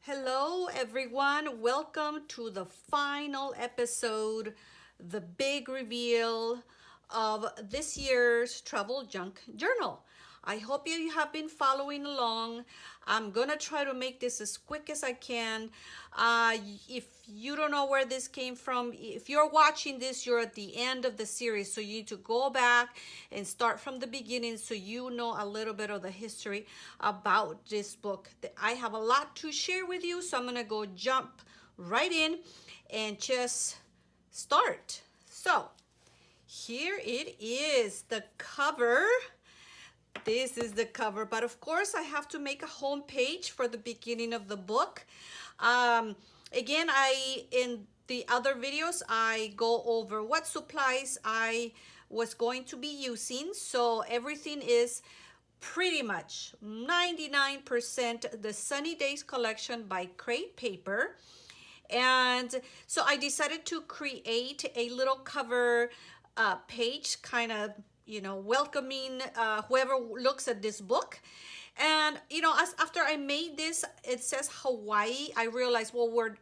Hello, everyone. Welcome to the final episode, the big reveal of this year's Travel Junk Journal. I hope you have been following along. I'm gonna try to make this as quick as I can. If you don't know where this came from, if you're watching this, you're at the end of the series, so you need to go back and start from the beginning so you know a little bit of the history about this book. I have a lot to share with you, so I'm gonna go jump right in and just start. So here it is, the cover. This is the cover, but of course I have to make a home page for the beginning of the book. Again, in the other videos I go over what supplies I was going to be using, so everything is pretty much 99% the Sunny Days collection by Crate Paper. And so I decided to create a little cover page, kind of, welcoming whoever looks at this book. And, as after I made this, it says Hawaii. I realized, well, we're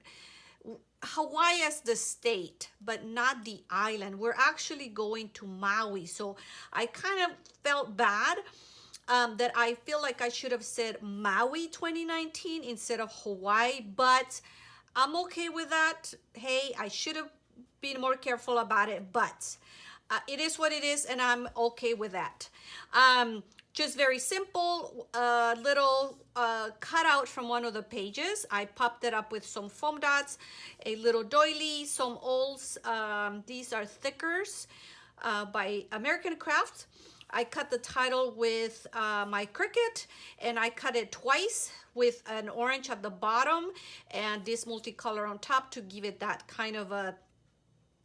Hawaii as the state, but not the island. We're actually going to Maui. So I kind of felt bad that I feel like I should have said Maui 2019 instead of Hawaii, but I'm okay with that. Hey, I should have been more careful about it, but it is what it is, and I'm okay with that. Just very simple, little cutout from one of the pages. I popped it up with some foam dots, a little doily, some olds. These are thickers by American Craft. I cut the title with my Cricut, and I cut it twice with an orange at the bottom and this multicolor on top to give it that kind of a,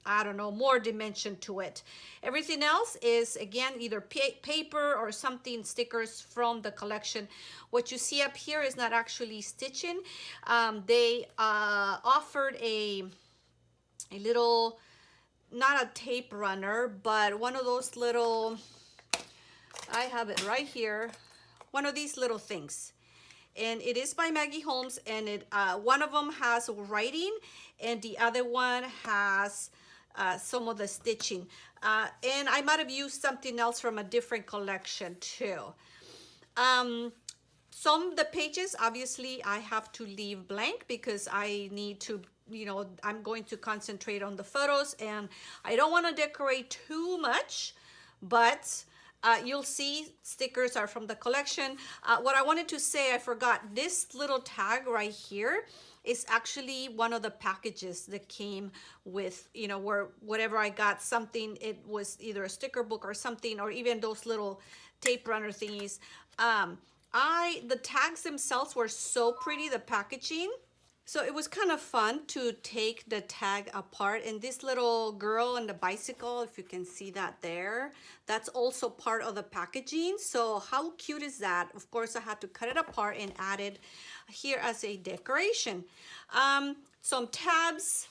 I don't know, more dimension to it. Everything else is, again, either paper or something, stickers from the collection. What you see up here is not actually stitching. They offered a little, not a tape runner, but one of those little, I have it right here, one of these little things. And it is by Maggie Holmes, and it one of them has writing and the other one has some of the stitching. And I might have used something else from a different collection too. Some of the pages, obviously, I have to leave blank because I need to, I'm going to concentrate on the photos, and I don't want to decorate too much, but you'll see stickers are from the collection. What I wanted to say, I forgot, this little tag right here is actually one of the packages that came with, where whatever I got something, it was either a sticker book or something, or even those little tape runner thingies. The tags themselves were so pretty, the packaging. So it was kind of fun to take the tag apart, and this little girl on the bicycle, if you can see that there, that's also part of the packaging. So how cute is that? Of course, I had to cut it apart and add it here as a decoration. Some tabs,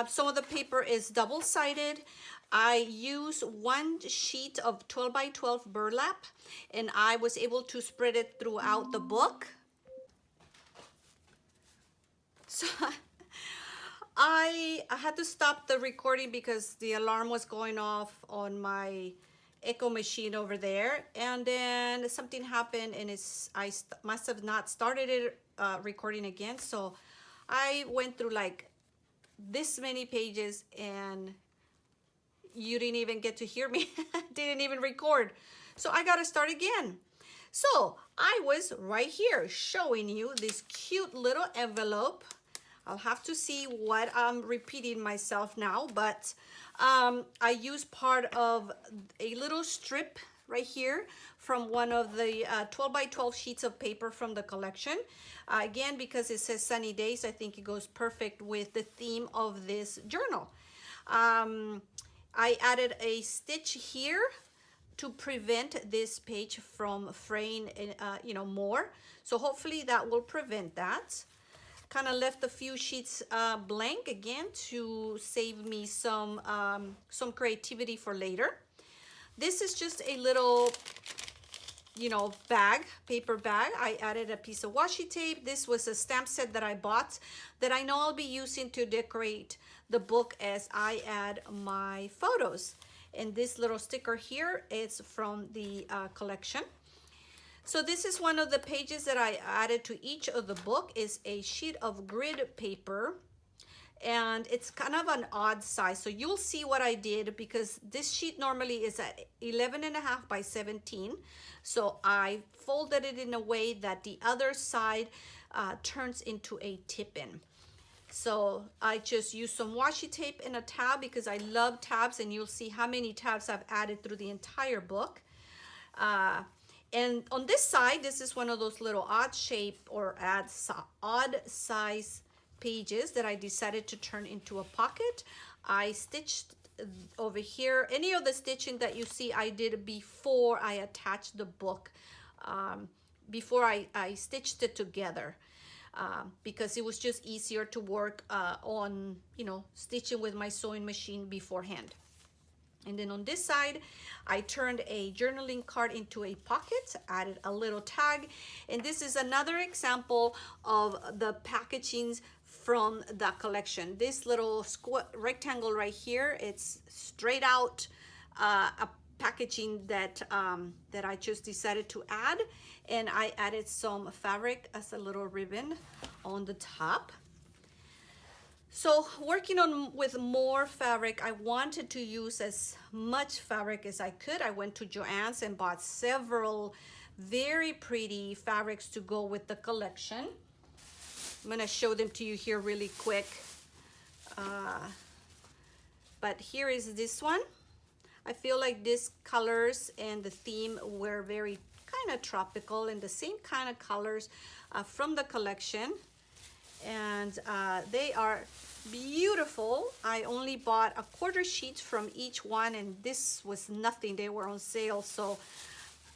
some of the paper is double-sided. I use one sheet of 12 by 12 burlap, and I was able to spread it throughout the book. So I had to stop the recording because the alarm was going off on my echo machine over there, and then something happened, and I must have not started it recording again. So I went through like this many pages, and you didn't even get to hear me. Didn't even record. So I gotta start again. So I was right here showing you this cute little envelope. I'll have to see what I'm repeating myself now, but I used part of a little strip right here from one of the 12 by 12 sheets of paper from the collection. Again, because it says Sunny Days, I think it goes perfect with the theme of this journal. I added a stitch here to prevent this page from fraying, more. So hopefully that will prevent that. Kind of left a few sheets blank again to save me some creativity for later. This is just a little you know, bag, paper bag, I added a piece of washi tape. This was a stamp set that I bought that I know I'll be using to decorate the book as I add my photos. And this little sticker here is from the collection. So this is one of the pages that I added to each of the book, is a sheet of grid paper, and it's kind of an odd size. So you'll see what I did, because this sheet normally is at 11.5 by 17. So I folded it in a way that the other side turns into a tip-in. So I just used some washi tape and a tab because I love tabs, and you'll see how many tabs I've added through the entire book. And on this side, this is one of those little odd shape or odd size pages that I decided to turn into a pocket. I stitched over here. Any of the stitching that you see I did before I attached the book, before I stitched it together. Because it was just easier to work on, you know, stitching with my sewing machine beforehand. And then on this side, I turned a journaling card into a pocket, added a little tag. And this is another example of the packagings from the collection. This little rectangle right here, it's straight out a packaging that that I just decided to add, and I added some fabric as a little ribbon on the top. So working on with more fabric, I wanted to use as much fabric as I could. I went to Joann's and bought several very pretty fabrics to go with the collection. I'm gonna show them to you here really quick. But here is this one. I feel like these colors and the theme were very kind of tropical, and the same kind of colors from the collection. And they are beautiful. I only bought a quarter sheet from each one, and this was nothing. They were on sale, so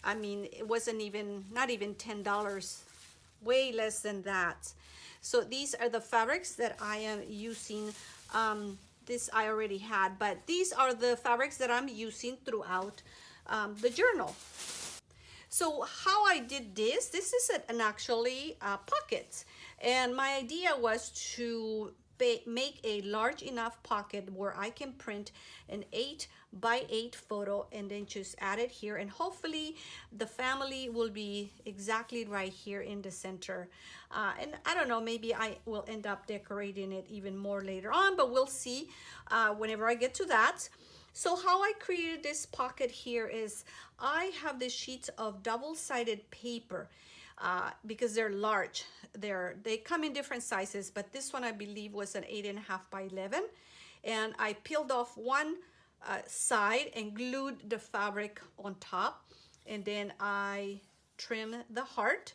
I mean, it wasn't even, not even $10, way less than that. So these are the fabrics that I am using. This I already had, but these are the fabrics that I'm using throughout the journal. So how I did this is an actually pocket. And my idea was to make a large enough pocket where I can print an 8 by 8 photo and then just add it here. And hopefully the family will be exactly right here in the center. And I don't know, maybe I will end up decorating it even more later on, but we'll see whenever I get to that. So how I created this pocket here is I have this sheets of double-sided paper because they're large. They come in different sizes, but this one I believe was an 8.5 by 11. And I peeled off one side and glued the fabric on top. And then I trimmed the heart.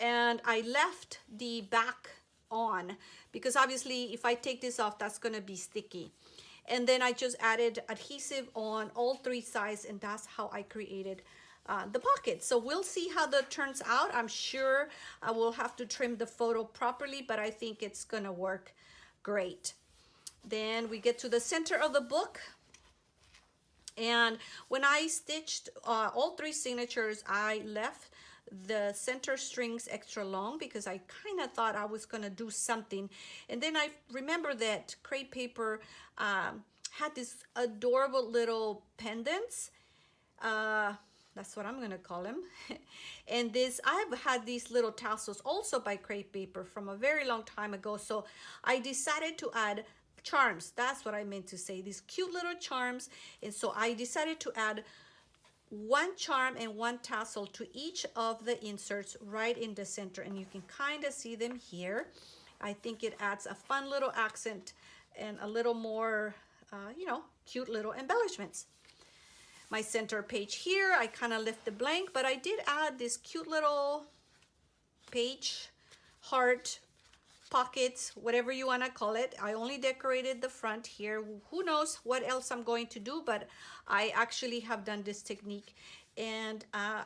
And I left the back on because obviously if I take this off, that's gonna be sticky. And then I just added adhesive on all 3 sides, and that's how I created the pocket. So we'll see how that turns out. I'm sure I will have to trim the photo properly, but I think it's gonna work great. Then we get to the center of the book. And when I stitched all 3 signatures, I left the center strings extra long because I kind of thought I was gonna do something. And then I remember that crepe paper had this adorable little pendants. That's what I'm gonna call them. And I've had these little tassels also by crepe paper from a very long time ago. So I decided to add charms. That's what I meant to say, these cute little charms. And so I decided to add 1 charm and 1 tassel to each of the inserts right in the center, and you can kind of see them here. I think it adds a fun little accent and a little more you know, cute little embellishments. My center page here, I kind of left it blank, but I did add this cute little page, heart, pockets, whatever you want to call it. I only decorated the front here. Who knows what else I'm going to do, but I actually have done this technique in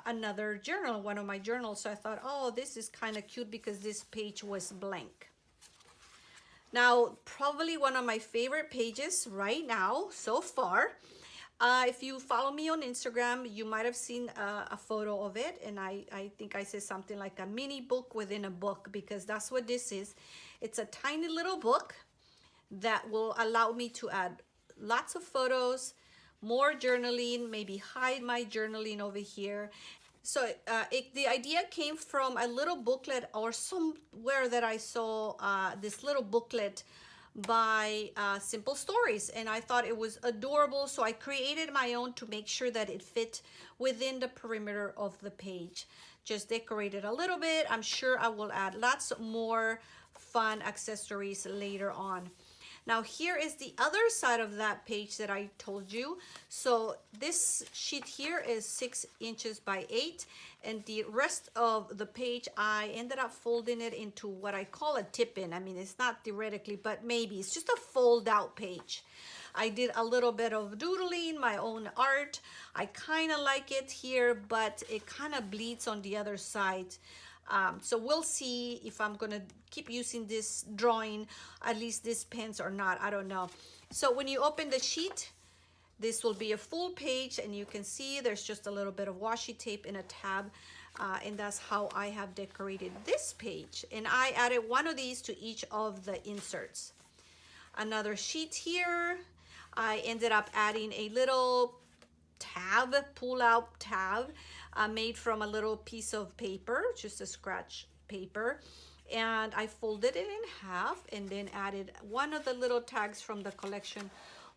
another journal, one of my journals. So I thought, oh, this is kind of cute because this page was blank. Now, probably one of my favorite pages right now so far If you follow me on Instagram, you might have seen a photo of it. And I think I said something like a mini book within a book, because that's what this is. It's a tiny little book that will allow me to add lots of photos, more journaling, maybe hide my journaling over here. So the idea came from a little booklet or somewhere that I saw this little booklet by Simple Stories, and I thought it was adorable, so I created my own to make sure that it fit within the perimeter of the page. Just decorated a little bit. I'm sure I will add lots more fun accessories later on. Now here is the other side of that page that I told you. So this sheet here is 6 inches by 8, and the rest of the page I ended up folding it into what I call a tip-in. I mean, it's not theoretically, but maybe it's just a fold out page. I did a little bit of doodling, my own art. I kind of like it here, but it kind of bleeds on the other side. So we'll see if I'm gonna keep using this drawing, at least this pens or not, I don't know. So when you open the sheet, this will be a full page, and you can see there's just a little bit of washi tape in a tab, and that's how I have decorated this page. And I added one of these to each of the inserts. Another sheet here, I ended up adding a little tab, pull-out tab, made from a little piece of paper, just a scratch paper, and I folded it in half and then added one of the little tags from the collection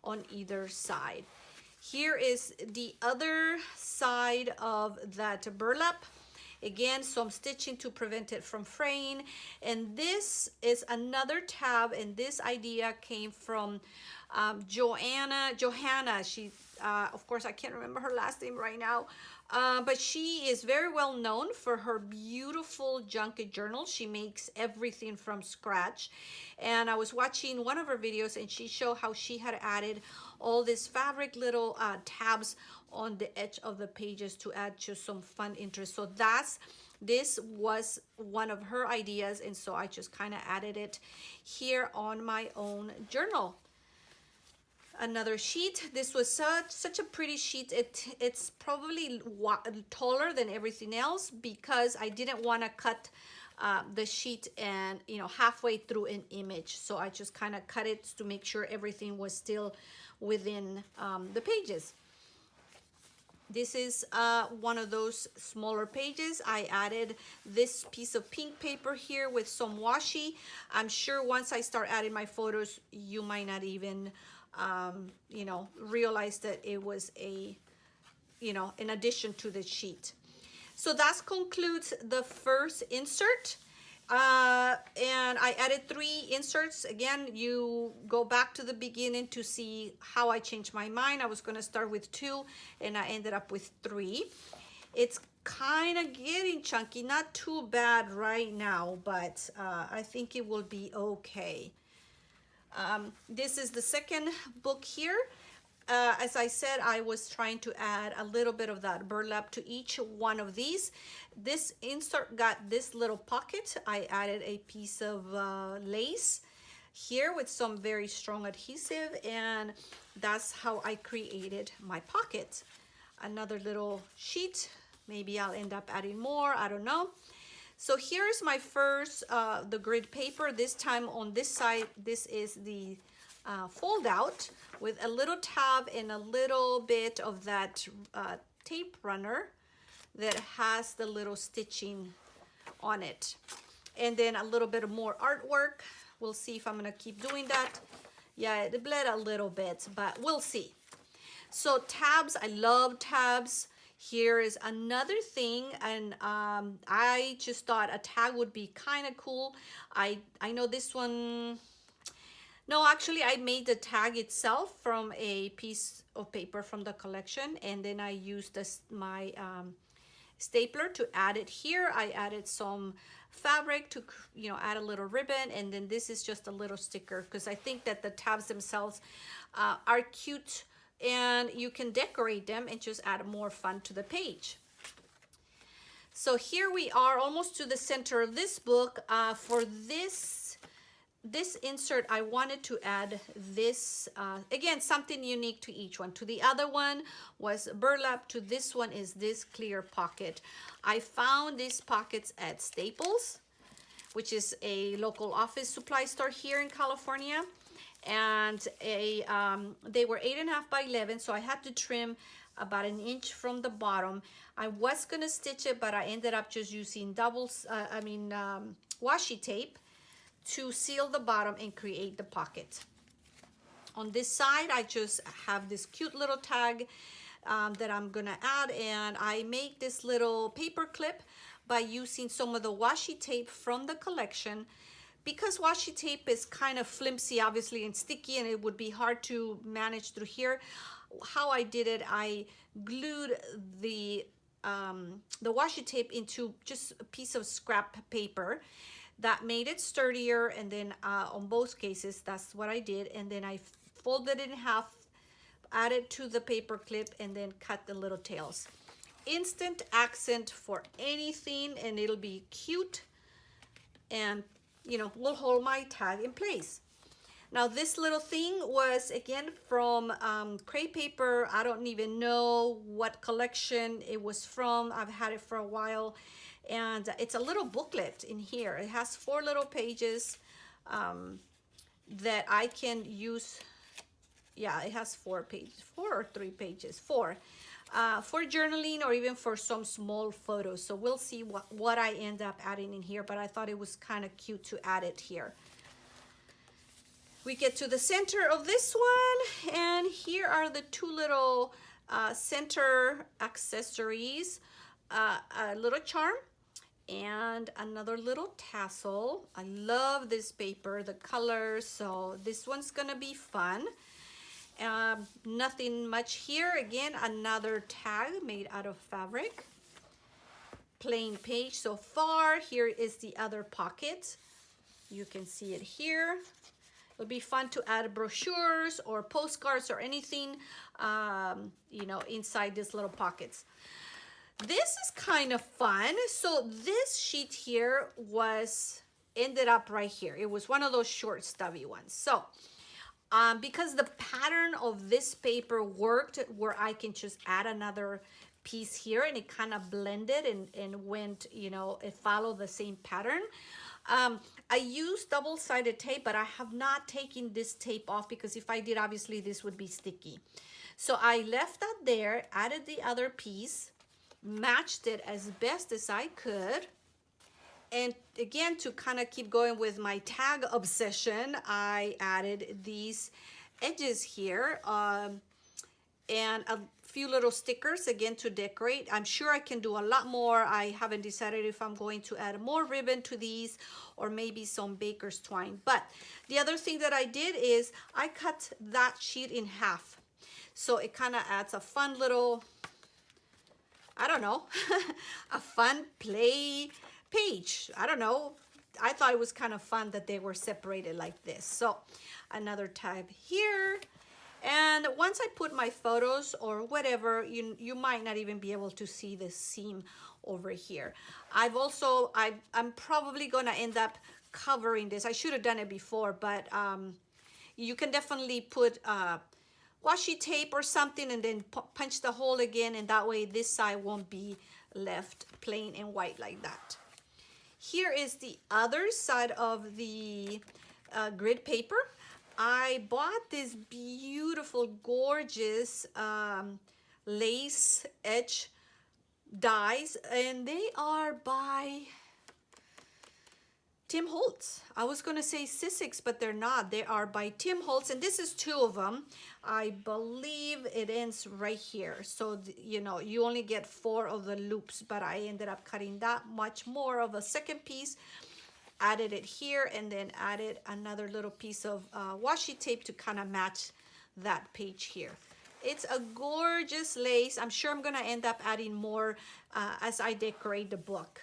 on either side. Here is the other side of that burlap. Again, some stitching to prevent it from fraying, and this is another tab, and this idea came from Johanna. She of course I can't remember her last name right now, but she is very well known for her beautiful junket journal. She makes everything from scratch, and I was watching one of her videos, and she showed how she had added all these fabric little tabs on the edge of the pages to add just some fun interest. So this was one of her ideas, and so I just kind of added it here on my own journal. Another sheet. This was such a pretty sheet. It's probably taller than everything else because I didn't want to cut the sheet and halfway through an image, so I just kind of cut it to make sure everything was still within the pages. This is one of those smaller pages. I added this piece of pink paper here with some washi. I'm sure once I start adding my photos, you might not even realize that it was in addition to the sheet. So that concludes the first insert. And I added 3 inserts. Again, you go back to the beginning to see how I changed my mind. I was going to start with 2 and I ended up with 3. It's kind of getting chunky, not too bad right now, but I think it will be okay. This is the second book here. As I said, I was trying to add a little bit of that burlap to each one of these. This insert got this little pocket. I added a piece of lace here with some very strong adhesive, and that's how I created my pocket. Another little sheet. Maybe I'll end up adding more, I don't know. So here's my first, the grid paper. This time on this side, this is the fold out with a little tab and a little bit of that tape runner that has the little stitching on it, and then a little bit of more artwork. We'll see if I'm gonna keep doing that. Yeah, it bled a little bit, but we'll see. So tabs, I love tabs. Here is another thing, and I just thought a tag would be kind of cool. I know this one. No, actually, I made the tag itself from a piece of paper from the collection, and then I used my stapler to add it here. I added some fabric to add a little ribbon, and then this is just a little sticker because I think that the tabs themselves are cute, and you can decorate them and just add more fun to the page. So here we are almost to the center of this book. For this this insert, I wanted to add this, again, something unique to each one. To the other one was burlap, to this one is this clear pocket. I found these pockets at Staples, which is a local office supply store here in California. And they were 8.5 by 11, so I had to trim about an inch from the bottom. I was gonna stitch it, but I ended up just using washi tape to seal the bottom and create the pocket. On this side, I just have this cute little tag that I'm gonna add, and I make this little paper clip by using some of the washi tape from the collection. Because washi tape is kind of flimsy, obviously, and sticky, and it would be hard to manage through here, how I did it, I glued the washi tape into just a piece of scrap paper. That made it sturdier, and then on both cases, that's what I did. And then I folded it in half, added to the paper clip, and then cut the little tails. Instant accent for anything, and it'll be cute, and you know, will hold my tag in place. Now this little thing was again from crepe paper. I don't even know what collection it was from. I've had it for a while, and it's a little booklet in here. It has 4 little pages that I can use. Yeah, it has 4 pages, 4 or 3 pages, 4. For journaling or even for some small photos. So we'll see what I end up adding in here, but I thought it was kind of cute to add it here. We get to the center of this one, and here are the 2 little center accessories. A little charm and another little tassel. I love this paper, the colors, so this one's gonna be fun. Nothing much here. Again, another tag made out of fabric. Plain page so far. Here is the other pocket. You can see it here. It'll be fun to add brochures or postcards or anything, you know, inside these little pockets. This is kind of fun. So this sheet here ended up right here. It was one of those short stubby ones. So because the pattern of this paper worked where I can just add another piece here, and it kind of blended and went, you know, it followed the same pattern. I used double-sided tape, but I have not taken this tape off because if I did, obviously this would be sticky. So I left that there, added the other piece, matched it as best as I could. And again, to kind of keep going with my tag obsession, I added these edges here and a few little stickers, again, to decorate. I'm sure I can do a lot more. I haven't decided if I'm going to add more ribbon to these or maybe some baker's twine. But the other thing that I did is I cut that sheet in half. So it kind of adds a fun little, I don't know, a fun play page. I don't know. I thought it was kind of fun that they were separated like this. So another tab here. And once I put my photos or whatever, you might not even be able to see the seam over here. I'm probably gonna end up covering this. I should have done it before, but you can definitely put washi tape or something and then punch the hole again, and that way this side won't be left plain and white like that. Here is the other side of the grid paper. I bought this beautiful, gorgeous lace edge dies, and they are by Tim Holtz. I was gonna say Sissics, but they're not. They are by Tim Holtz, and this is 2 of them. I believe it ends right here. So, you know, you only get 4 of the loops, but I ended up cutting that much more of a second piece, added it here, and then added another little piece of washi tape to kind of match that page here. It's a gorgeous lace. I'm sure I'm gonna end up adding more as I decorate the book.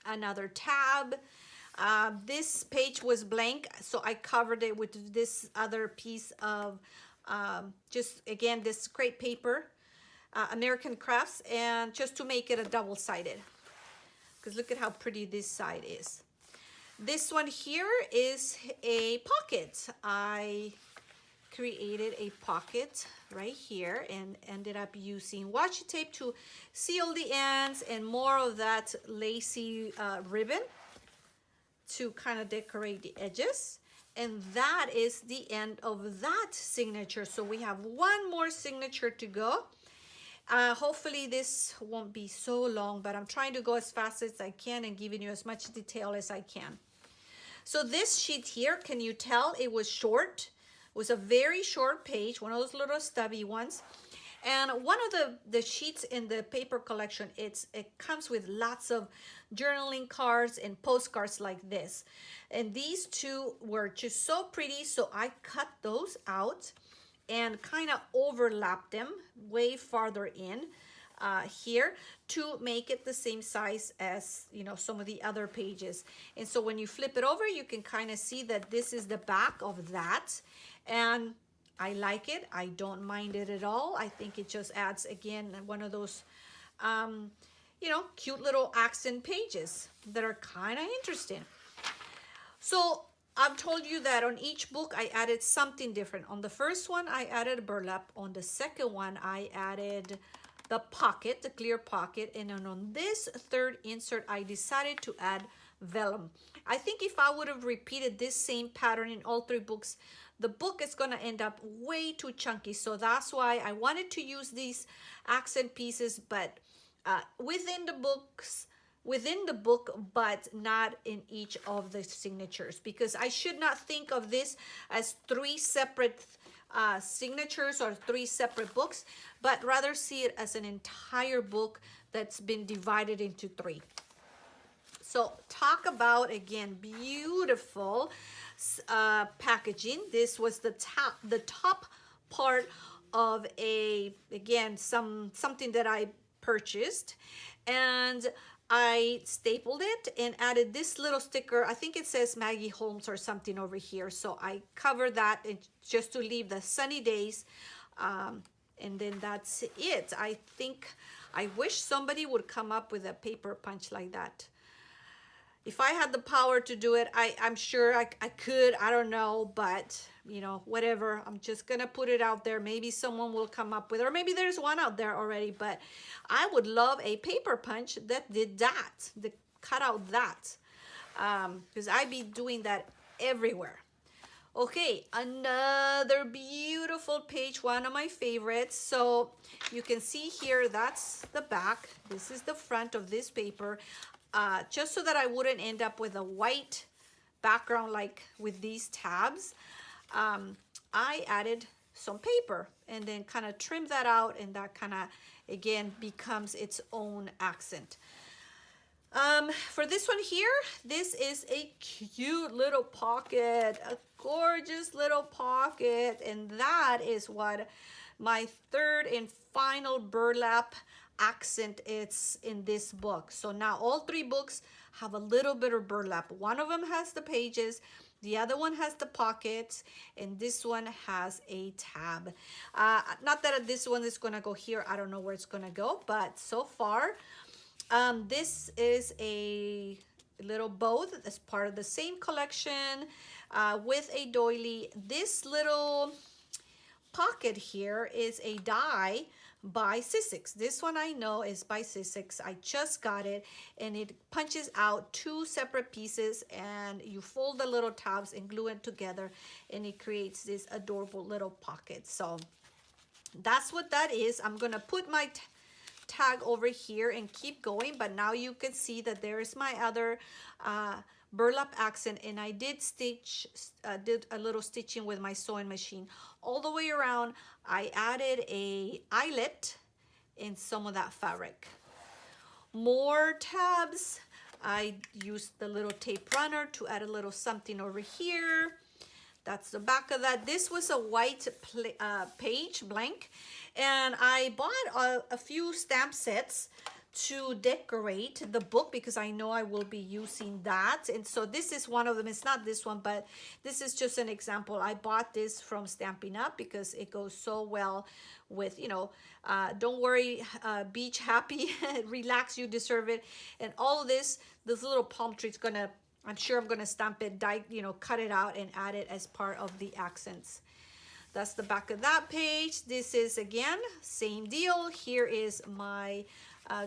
Another tab. This page was blank, so I covered it with this other piece of just, again, this crepe paper, American Crafts, and just to make it a double-sided. Because look at how pretty this side is. This one here is a pocket. I created a pocket right here and ended up using washi tape to seal the ends and more of that lacy ribbon to kind of decorate the edges. And that is the end of that signature. So we have one more signature to go. Hopefully this won't be so long, but I'm trying to go as fast as I can and giving you as much detail as I can. So this sheet here, can you tell it was short? It was a very short page, one of those little stubby ones. And one of the sheets in the paper collection, it comes with lots of journaling cards and postcards like this. And these two were just so pretty, so I cut those out and kind of overlap them way farther in here to make it the same size as, you know, some of the other pages. And so when you flip it over, you can kind of see that this is the back of that. And I like it. I don't mind it at all. I think it just adds, again, one of those, you know, cute little accent pages that are kind of interesting. So I've told you that on each book I added something different. On the first one, I added burlap. On the second one, I added the pocket, the clear pocket. And then on this third insert, I decided to add vellum. I think if I would have repeated this same pattern in all three books, the book is going to end up way too chunky. So that's why I wanted to use these accent pieces, but within the book, but not in each of the signatures, because I should not think of this as three separate signatures or three separate books, but rather see it as an entire book that's been divided into three. So talk about, again, beautiful packaging. This was the top part of something that I purchased, and I stapled it and added this little sticker. I think it says Maggie Holmes or something over here. So I covered that just to leave the sunny days. And then that's it. I wish somebody would come up with a paper punch like that. If I had the power to do it, I'm sure I could. I don't know, but you know, whatever. I'm just gonna put it out there. Maybe someone will come up with it, or maybe there's one out there already. But I would love a paper punch that did that, that cut out that, because I'd be doing that everywhere. Okay, another beautiful page, one of my favorites. So you can see here, that's the back. This is the front of this paper. Just so that I wouldn't end up with a white background like with these tabs, I added some paper and then kind of trim that out, and that kind of, again, becomes its own accent. For this one here, this is a cute little pocket, a gorgeous little pocket, and that is what my third and final burlap accent is in this book. So now all three books have a little bit of burlap. One of them has the pages, the other one has the pockets, and this one has a tab. Not that this one is gonna go here. I don't know where it's gonna go, but so far, this is a little bow as part of the same collection with a doily. This little pocket here is a die by Sizzix. This one I know is by Sizzix. I just got it, and it punches out two separate pieces, and you fold the little tabs and glue it together, and it creates this adorable little pocket. So that's what that is. I'm gonna put my tag over here and keep going, but now you can see that there is my other burlap accent, and I did did a little stitching with my sewing machine all the way around. I added a eyelet in some of that fabric. More tabs. I used the little tape runner to add a little something over here. That's the back of that. This was a white page blank, and I bought a few stamp sets to decorate the book because I know I will be using that. And so this is one of them. It's not this one, but this is just an example. I bought this from Stampin' Up because it goes so well with, you know, don't worry, beach happy, relax, you deserve it. And all of this little palm tree is gonna I'm sure I'm gonna stamp it, you know, cut it out and add it as part of the accents. That's the back of that page. This is, again, same deal. Here is my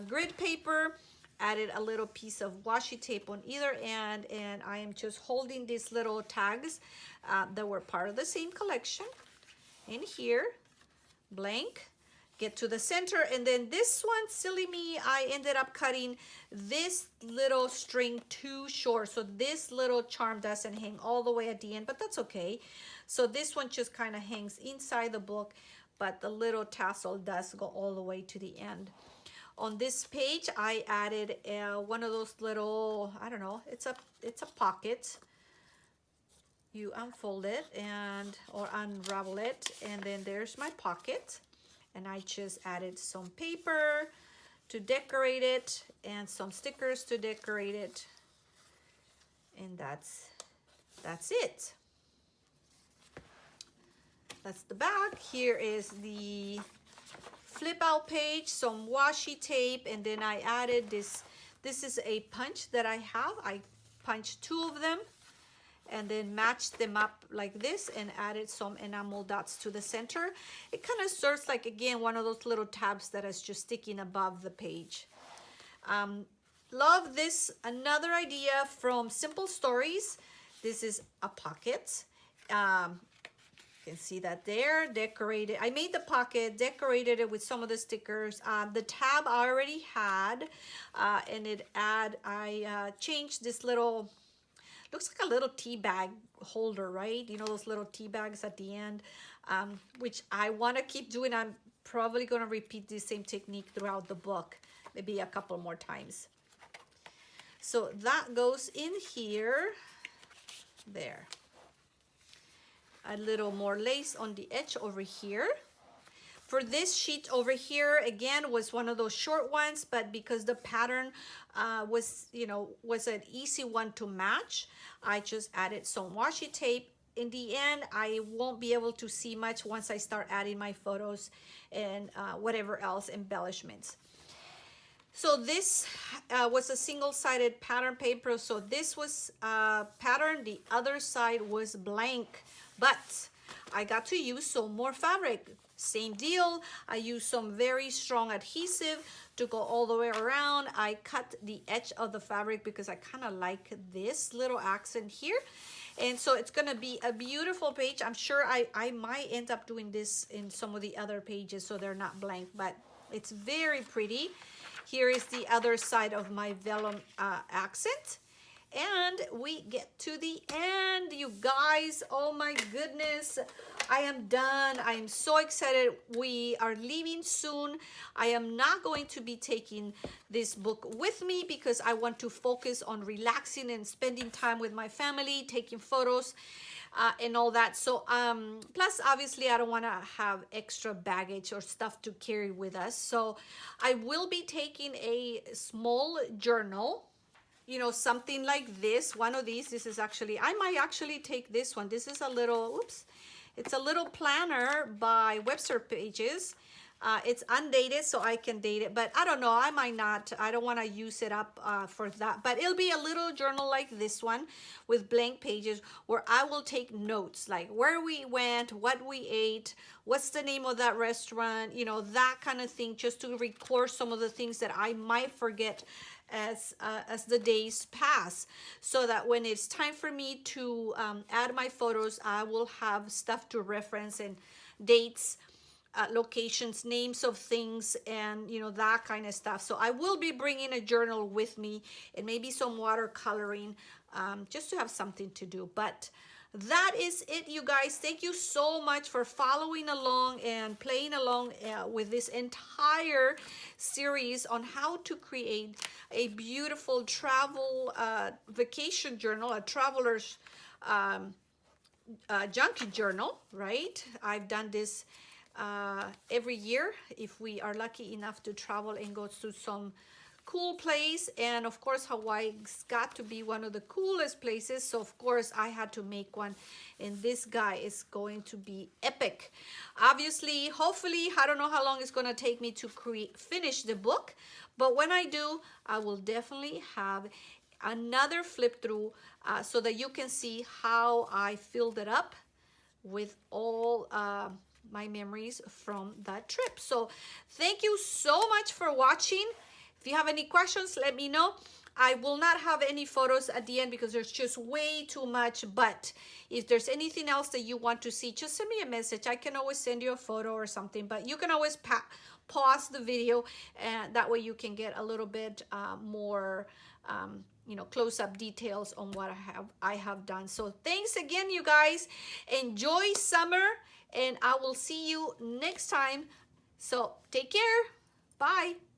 grid paper. Added a little piece of washi tape on either end, and I am just holding these little tags that were part of the same collection. In here, blank, get to the center, and then this one, silly me, I ended up cutting this little string too short, so this little charm doesn't hang all the way at the end, but that's okay. So this one just kind of hangs inside the book, but the little tassel does go all the way to the end. On this page, I added one of those little, I don't know, it's a pocket. You unfold it and or unravel it, and then there's my pocket. And I just added some paper to decorate it and some stickers to decorate it. And that's it. That's the back. Here is the flip out page, some washi tape, and then I added this. This is a punch that I have. I punched 2 of them and then matched them up like this and added some enamel dots to the center. It kind of serves like, again, one of those little tabs that is just sticking above the page. Love this. Another idea from Simple Stories. This is a pocket. You can see that there, decorated. I made the pocket, decorated it with some of the stickers. The tab I already had, and I changed this little, looks like a little tea bag holder, right? You know, those little tea bags at the end, which I want to keep doing. I'm probably going to repeat the same technique throughout the book, maybe a couple more times. So that goes in here, there. A little more lace on the edge over here. For this sheet over here, again, was one of those short ones, but because the pattern was an easy one to match, I just added some washi tape. In the end, I won't be able to see much once I start adding my photos and whatever else embellishments. So this was a single-sided pattern paper. So this was pattern, the other side was blank, but I got to use some more fabric. Same deal, I used some very strong adhesive to go all the way around. I cut the edge of the fabric because I kind of like this little accent here. And so it's gonna be a beautiful page. I'm sure I might end up doing this in some of the other pages so they're not blank, but it's very pretty. Here is the other side of my vellum accent. And we get to the end, you guys. Oh my goodness, I am done. I am so excited. We are leaving soon. I am not going to be taking this book with me because I want to focus on relaxing and spending time with my family, taking photos and all that. So plus obviously I don't want to have extra baggage or stuff to carry with us. So I will be taking a small journal, you know, something like this, one of these. This is actually, I might actually take this one. This is a little, oops, it's a little planner by Webster Pages. It's undated, so I can date it, but I don't know, I might not. I don't want to use it up for that, but it'll be a little journal like this one with blank pages where I will take notes, like where we went, what we ate, what's the name of that restaurant, you know, that kind of thing, just to record some of the things that I might forget as the days pass, so that when it's time for me to add my photos, I will have stuff to reference and dates, locations, names of things, and you know, that kind of stuff. So I will be bringing a journal with me and maybe some watercoloring, just to have something to do. But that is it, you guys. Thank you so much for following along and playing along with this entire series on how to create a beautiful travel vacation journal, a traveler's junk journal, right? I've done this every year if we are lucky enough to travel and go to some cool place. And of course, Hawaii's got to be one of the coolest places, so of course I had to make one, and this guy is going to be epic. Obviously, hopefully, I don't know how long it's going to take me to finish the book, but when I do, I will definitely have another flip through so that you can see how I filled it up with all my memories from that trip. So thank you so much for watching. If you have any questions, let me know. I will not have any photos at the end because there's just way too much, but if there's anything else that you want to see, just send me a message. I can always send you a photo or something, but you can always pause the video, and that way you can get a little bit more close-up details on what I have done. So thanks again, you guys. Enjoy summer, and I will see you next time. So take care. Bye.